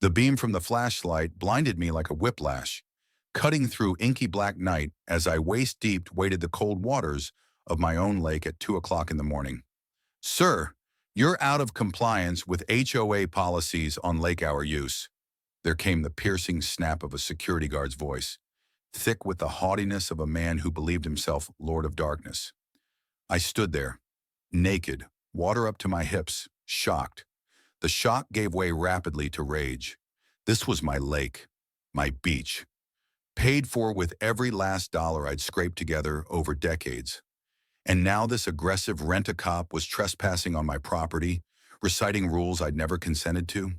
The beam from the flashlight blinded me like a whiplash, cutting through inky black night as I waist-deep waded the cold waters of my own lake at 2 o'clock in the morning. "Sir, you're out of compliance with HOA policies on lake hour use." There came the piercing snap of a security guard's voice, thick with the haughtiness of a man who believed himself Lord of Darkness. I stood there, naked, water up to my hips, shocked. The shock gave way rapidly to rage. This was my lake, my beach, paid for with every last dollar I'd scraped together over decades. And now this aggressive rent-a-cop was trespassing on my property, reciting rules I'd never consented to.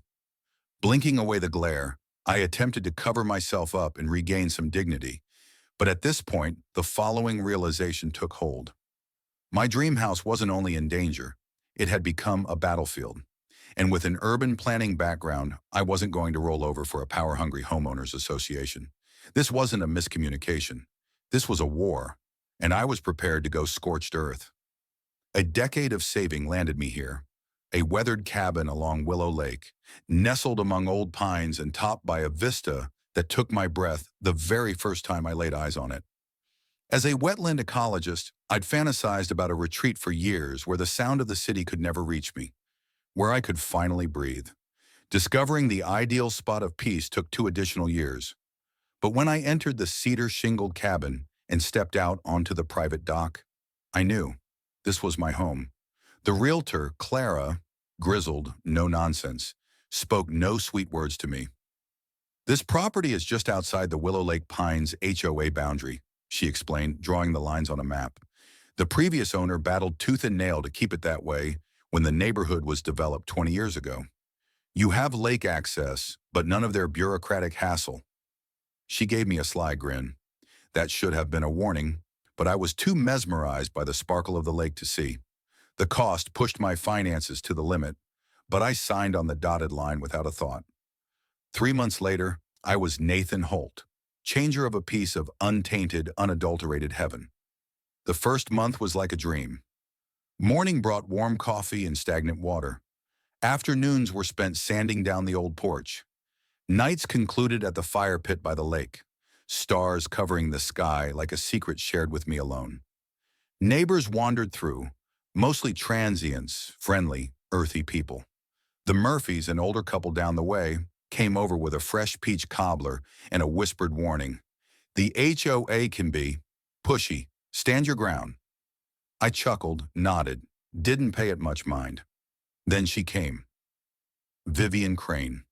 Blinking away the glare, I attempted to cover myself up and regain some dignity. But at this point, the following realization took hold. My dream house wasn't only in danger, it had become a battlefield. And with an urban planning background, I wasn't going to roll over for a power-hungry homeowners association. This wasn't a miscommunication. This was a war, and I was prepared to go scorched earth. A decade of saving landed me here, a weathered cabin along Willow Lake, nestled among old pines and topped by a vista that took my breath the very first time I laid eyes on it. As a wetland ecologist, I'd fantasized about a retreat for years where the sound of the city could never reach me, where I could finally breathe. Discovering the ideal spot of peace took 2 additional years. But when I entered the cedar-shingled cabin and stepped out onto the private dock, I knew this was my home. The realtor, Clara, grizzled, no nonsense, spoke no sweet words to me. "This property is just outside the Willow Lake Pines HOA boundary," she explained, drawing the lines on a map. "The previous owner battled tooth and nail to keep it that way when the neighborhood was developed 20 years ago. You have lake access, but none of their bureaucratic hassle." She gave me a sly grin. That should have been a warning, but I was too mesmerized by the sparkle of the lake to see. The cost pushed my finances to the limit, but I signed on the dotted line without a thought. 3 months later, I was Nathan Holt, changer of a piece of untainted, unadulterated heaven. The first month was like a dream. Morning brought warm coffee and stagnant water. Afternoons were spent sanding down the old porch. Nights concluded at the fire pit by the lake, stars covering the sky like a secret shared with me alone. Neighbors wandered through, mostly transients, friendly, earthy people. The Murphys, an older couple down the way, came over with a fresh peach cobbler and a whispered warning. "The HOA can be pushy. Stand your ground." I chuckled, nodded, didn't pay it much mind. Then she came. Vivian Crane.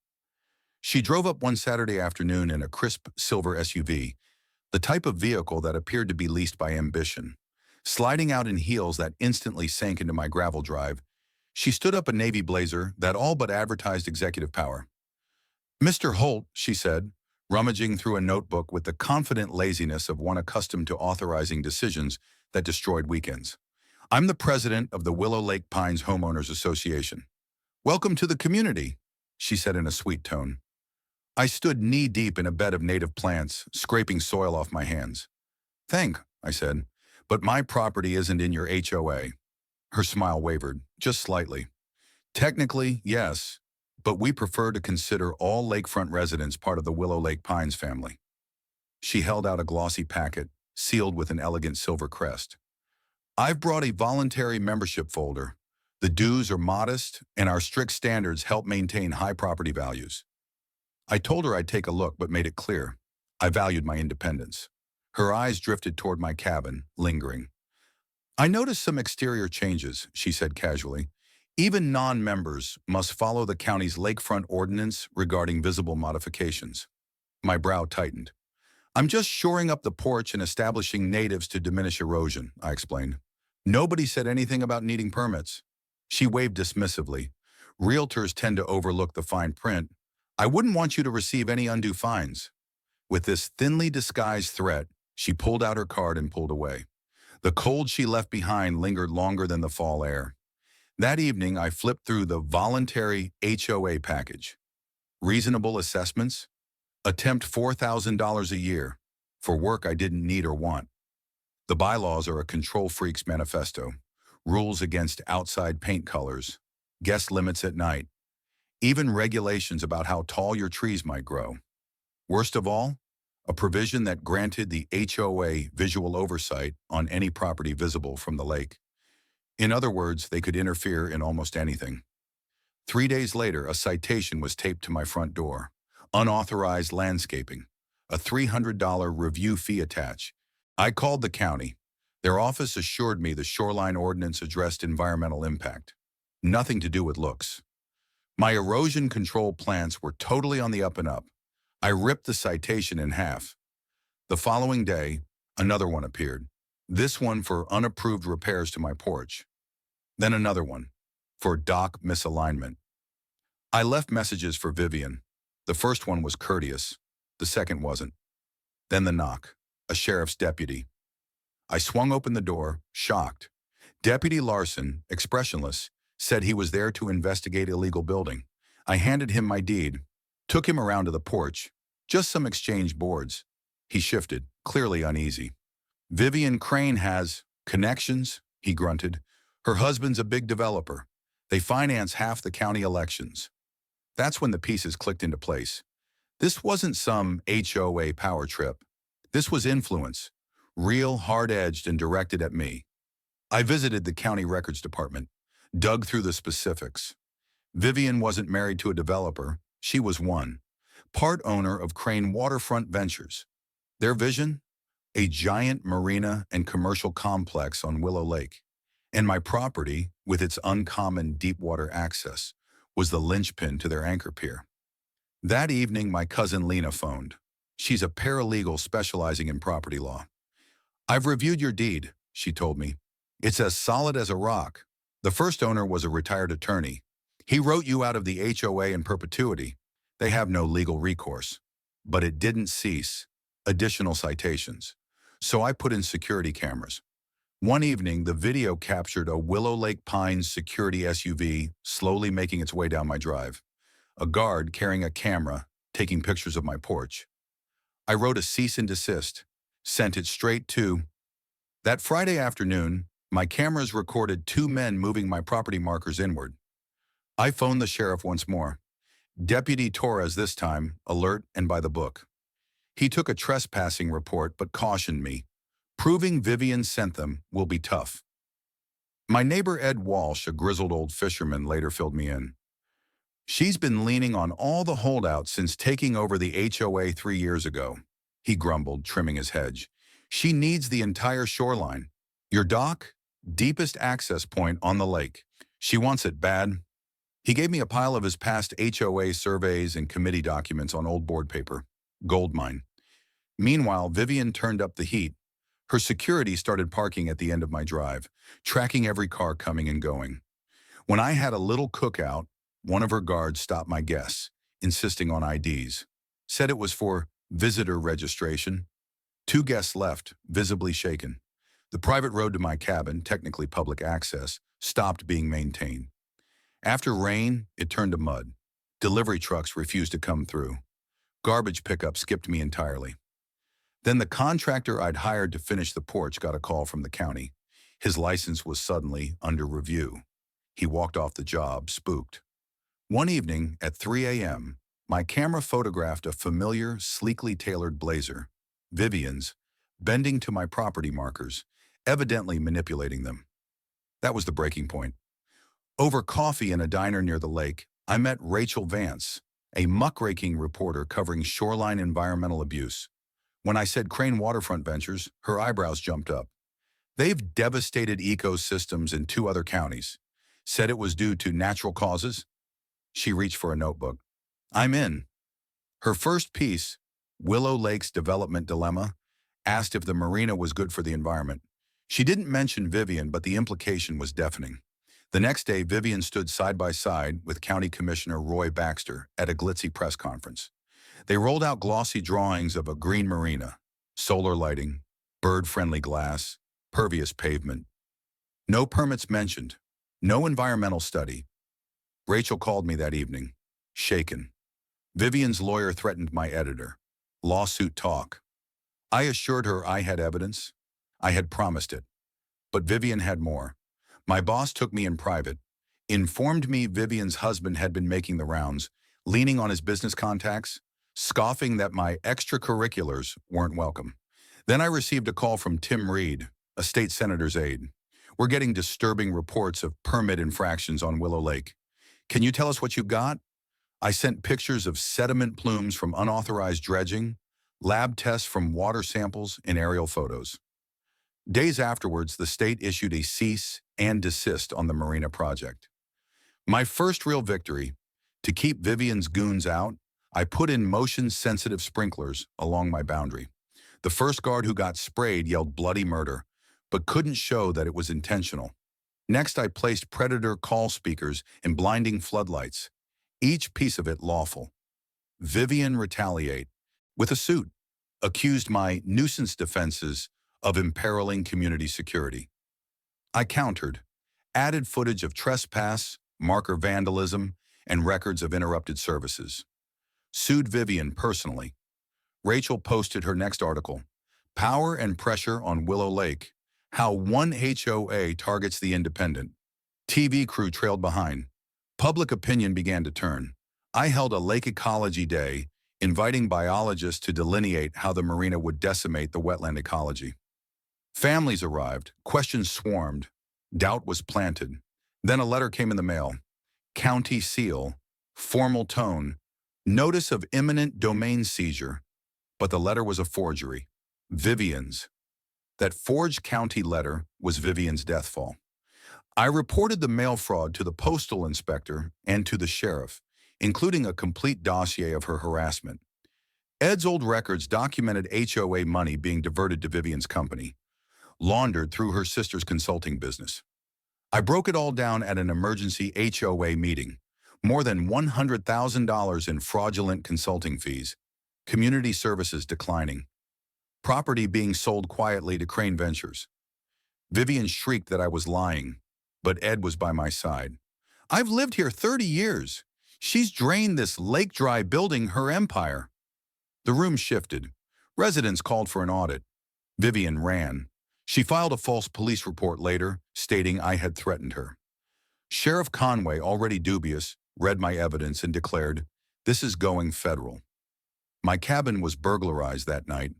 She drove up one Saturday afternoon in a crisp silver SUV, the type of vehicle that appeared to be leased by ambition. Sliding out in heels that instantly sank into my gravel drive, she stood up a navy blazer that all but advertised executive power. "Mr. Holt," she said, rummaging through a notebook with the confident laziness of one accustomed to authorizing decisions that destroyed weekends. "I'm the president of the Willow Lake Pines Homeowners Association." "Welcome to the community," she said in a sweet tone. I stood knee-deep in a bed of native plants, scraping soil off my hands. I said, "but my property isn't in your HOA." Her smile wavered, just slightly. "Technically, yes, but we prefer to consider all lakefront residents part of the Willow Lake Pines family." She held out a glossy packet, sealed with an elegant silver crest. "I've brought a voluntary membership folder. The dues are modest, and our strict standards help maintain high property values." I told her I'd take a look, but made it clear I valued my independence. Her eyes drifted toward my cabin, lingering. "I noticed some exterior changes," she said casually. "Even non-members must follow the county's lakefront ordinance regarding visible modifications." My brow tightened. "I'm just shoring up the porch and establishing natives to diminish erosion," I explained. "Nobody said anything about needing permits." She waved dismissively. "Realtors tend to overlook the fine print. I wouldn't want you to receive any undue fines." With this thinly disguised threat, she pulled out her card and pulled away. The cold she left behind lingered longer than the fall air. That evening, I flipped through the voluntary HOA package. Reasonable assessments? Attempt $4,000 a year for work I didn't need or want. The bylaws are a control freak's manifesto. Rules against outside paint colors. Guest limits at night. even regulations about how tall your trees might grow. Worst of all, a provision that granted the HOA visual oversight on any property visible from the lake. In other words, they could interfere in almost anything. 3 days later, a citation was taped to my front door. Unauthorized landscaping. A $300 review fee attached. I called the county. Their office assured me the shoreline ordinance addressed environmental impact. Nothing to do with looks. My erosion control plants were totally on the up and up. I ripped the citation in half. The following day, another one appeared. This one for unapproved repairs to my porch. Then another one for dock misalignment. I left messages for Vivian. The first one was courteous. The second wasn't. Then the knock. A sheriff's deputy. I swung open the door, shocked. Deputy Larson, expressionless, said he was there to investigate illegal building. I handed him my deed, took him around to the porch. Just some exchange boards. He shifted, clearly uneasy. Vivian Crane has connections, he grunted. Her husband's a big developer. They finance half the county elections. That's when the pieces clicked into place. This wasn't some HOA power trip. This was influence, real, hard-edged, and directed at me. I visited the county records department, dug through the specifics. Vivian wasn't married to a developer. She was one. Part owner of Crane Waterfront Ventures. Their vision? A giant marina and commercial complex on Willow Lake. And my property, with its uncommon deep water access, was the linchpin to their anchor pier. That evening, my cousin Lena phoned. She's a paralegal specializing in property law. I've reviewed your deed, she told me. It's as solid as a rock. The first owner was a retired attorney. He wrote you out of the HOA in perpetuity. They have no legal recourse. But it didn't cease. Additional citations. So I put in security cameras. One evening, the video captured a Willow Lake Pines security SUV slowly making its way down my drive. A guard carrying a camera, taking pictures of my porch. I wrote a cease and desist, sent it straight to... That Friday afternoon, my cameras recorded 2 men moving my property markers inward. I phoned the sheriff once more. Deputy Torres this time, alert and by the book. He took a trespassing report but cautioned me. Proving Vivian sent them will be tough. My neighbor Ed Walsh, a grizzled old fisherman, later filled me in. She's been leaning on all the holdouts since taking over the HOA 3 years ago, he grumbled, trimming his hedge. She needs the entire shoreline. Your dock? Deepest access point on the lake. She wants it bad. He gave me a pile of his past HOA surveys and committee documents on old board paper. Goldmine. Meanwhile, Vivian turned up the heat. Her security started parking at the end of my drive, tracking every car coming and going. When I had a little cookout, one of her guards stopped my guests, insisting on IDs. Said it was for visitor registration. 2 guests left, visibly shaken. The private road to my cabin, technically public access, stopped being maintained. After rain, it turned to mud. Delivery trucks refused to come through. Garbage pickup skipped me entirely. Then the contractor I'd hired to finish the porch got a call from the county. His license was suddenly under review. He walked off the job, spooked. One evening at 3 a.m., my camera photographed a familiar, sleekly tailored blazer, Vivian's, bending to my property markers, evidently manipulating them. That was the breaking point. Over coffee in a diner near the lake, I met Rachel Vance, a muckraking reporter covering shoreline environmental abuse. When I said Crane Waterfront Ventures, her eyebrows jumped up. They've devastated ecosystems in 2 other counties. Said it was due to natural causes. She reached for a notebook. I'm in. Her first piece, Willow Lake's Development Dilemma, asked if the marina was good for the environment. She didn't mention Vivian, but the implication was deafening. The next day, Vivian stood side by side with County Commissioner Roy Baxter at a glitzy press conference. They rolled out glossy drawings of a green marina, solar lighting, bird-friendly glass, pervious pavement. No permits mentioned, no environmental study. Rachel called me that evening, shaken. Vivian's lawyer threatened my editor. Lawsuit talk. I assured her I had evidence. I had promised it. But Vivian had more. My boss took me in private, informed me Vivian's husband had been making the rounds, leaning on his business contacts, scoffing that my extracurriculars weren't welcome. Then I received a call from Tim Reed, a state senator's aide. We're getting disturbing reports of permit infractions on Willow Lake. Can you tell us what you got? I sent pictures of sediment plumes from unauthorized dredging, lab tests from water samples, and aerial photos. Days afterwards, the state issued a cease and desist on the marina project. My first real victory, to keep Vivian's goons out, I put in motion-sensitive sprinklers along my boundary. The first guard who got sprayed yelled bloody murder, but couldn't show that it was intentional. Next, I placed predator call speakers and blinding floodlights, each piece of it lawful. Vivian retaliate with a suit, accused my nuisance defenses of imperiling community security. I countered, added footage of trespass, marker vandalism, and records of interrupted services. Sued Vivian personally. Rachel posted her next article, Power and Pressure on Willow Lake, How One HOA Targets the Independent. TV crew trailed behind. Public opinion began to turn. I held a lake ecology day, inviting biologists to delineate how the marina would decimate the wetland ecology. Families arrived, questions swarmed, doubt was planted. Then a letter came in the mail. County seal, formal tone, notice of imminent domain seizure. But the letter was a forgery. Vivian's. That forged county letter was Vivian's deathfall. I reported the mail fraud to the postal inspector and to the sheriff, including a complete dossier of her harassment. Ed's old records documented HOA money being diverted to Vivian's company, laundered through her sister's consulting business. I broke it all down at an emergency HOA meeting. More than $100,000 in fraudulent consulting fees. Community services declining. Property being sold quietly to Crane Ventures. Vivian shrieked that I was lying, but Ed was by my side. I've lived here 30 years. She's drained this lake-dry building her empire. The room shifted. Residents called for an audit. Vivian ran. She filed a false police report later, stating I had threatened her. Sheriff Conway, already dubious, read my evidence and declared, "This is going federal." My cabin was burglarized that night.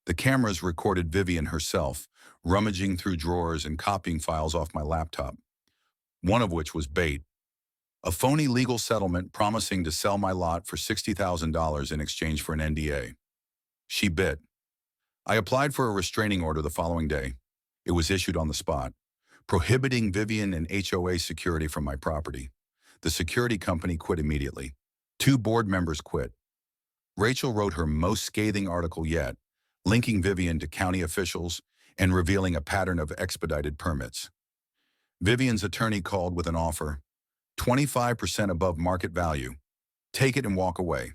The cameras recorded Vivian herself, rummaging through drawers and copying files off my laptop, one of which was bait. A phony legal settlement promising to sell my lot for $60,000 in exchange for an NDA. She bit. I applied for a restraining order the following day. It was issued on the spot, prohibiting Vivian and HOA security from my property. The security company quit immediately. 2 board members quit. Rachel wrote her most scathing article yet, linking Vivian to county officials and revealing a pattern of expedited permits. Vivian's attorney called with an offer, 25% above market value. Take it and walk away.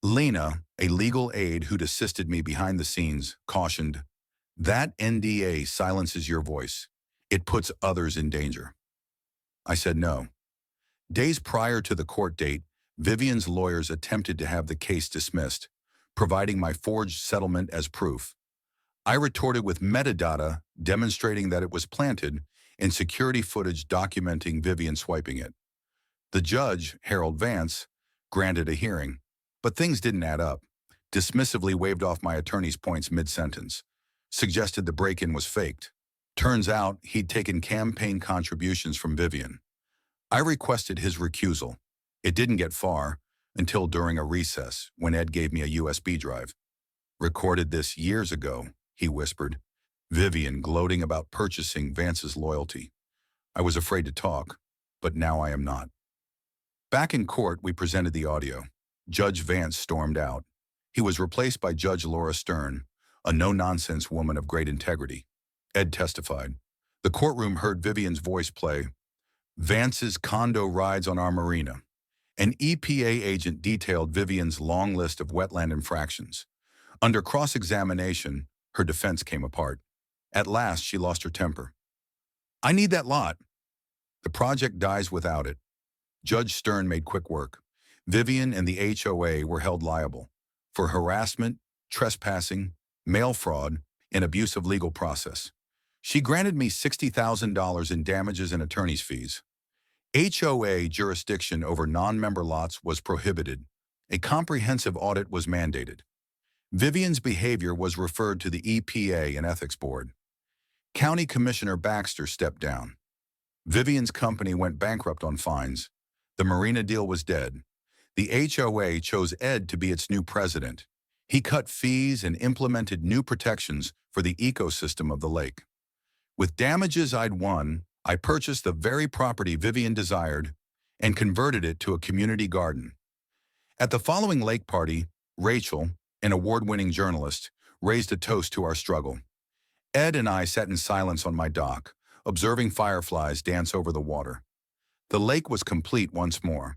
Lena, a legal aide who'd assisted me behind the scenes, cautioned, "That NDA silences your voice. It puts others in danger." I said no. Days prior to the court date, Vivian's lawyers attempted to have the case dismissed, providing my forged settlement as proof. I retorted with metadata demonstrating that it was planted and security footage documenting Vivian swiping it. The judge, Harold Vance, granted a hearing, but things didn't add up. Dismissively waved off my attorney's points mid-sentence, suggested the break-in was faked. Turns out he'd taken campaign contributions from Vivian. I requested his recusal. It didn't get far until during a recess when Ed gave me a USB drive. "Recorded this years ago," he whispered, Vivian gloating about purchasing Vance's loyalty. I was afraid to talk, but now I am not. Back in court, we presented the audio. Judge Vance stormed out. He was replaced by Judge Laura Stern, a no-nonsense woman of great integrity. Ed testified. The courtroom heard Vivian's voice play, "Vance's condo rides on our marina." An EPA agent detailed Vivian's long list of wetland infractions. Under cross-examination, her defense came apart. At last, she lost her temper. "I need that lot." The project dies without it. Judge Stern made quick work. Vivian and the HOA were held liable for harassment, trespassing, mail fraud, and abuse of legal process. She granted me $60,000 in damages and attorney's fees. HOA jurisdiction over non-member lots was prohibited. A comprehensive audit was mandated. Vivian's behavior was referred to the EPA and Ethics Board. County Commissioner Baxter stepped down. Vivian's company went bankrupt on fines. The marina deal was dead. The HOA chose Ed to be its new president. He cut fees and implemented new protections for the ecosystem of the lake. With damages I'd won, I purchased the very property Vivian desired and converted it to a community garden. At the following lake party, Rachel, an award-winning journalist, raised a toast to our struggle. Ed and I sat in silence on my dock, observing fireflies dance over the water. The lake was complete once more.